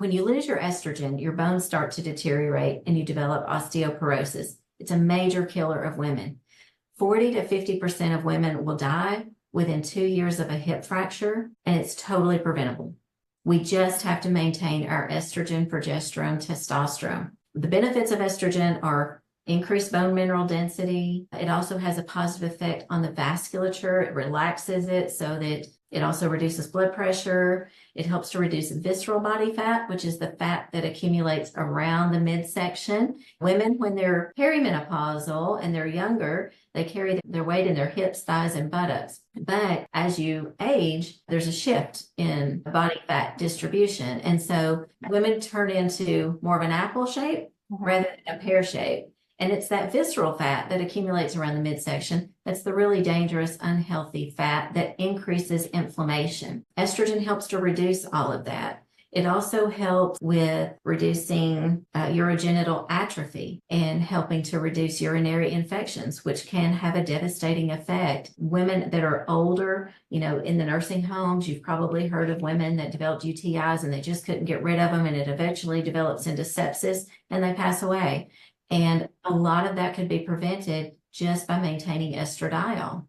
When you lose your estrogen, your bones start to deteriorate and you develop osteoporosis. It's a major killer of women. 40 to 50% of women will die within 2 years of a hip fracture, and it's totally preventable. We just have to maintain our estrogen, progesterone, testosterone. The benefits of estrogen are increased bone mineral density. It also has a positive effect on the vasculature. It relaxes it so that it also reduces blood pressure. It helps to reduce visceral body fat, which is the fat that accumulates around the midsection. Women, when they're perimenopausal and they're younger, they carry their weight in their hips, thighs, and buttocks. But as you age, there's a shift in body fat distribution. And so women turn into more of an apple shape rather than a pear shape. And it's that visceral fat that accumulates around the midsection that's the really dangerous, unhealthy fat that increases inflammation. Estrogen helps to reduce all of that. It also helps with reducing urogenital atrophy and helping to reduce urinary infections, which can have a devastating effect. Women that are older, in the nursing homes, you've probably heard of women that developed UTIs and they just couldn't get rid of them, and it eventually develops into sepsis and they pass away. And a lot of that could be prevented just by maintaining estradiol.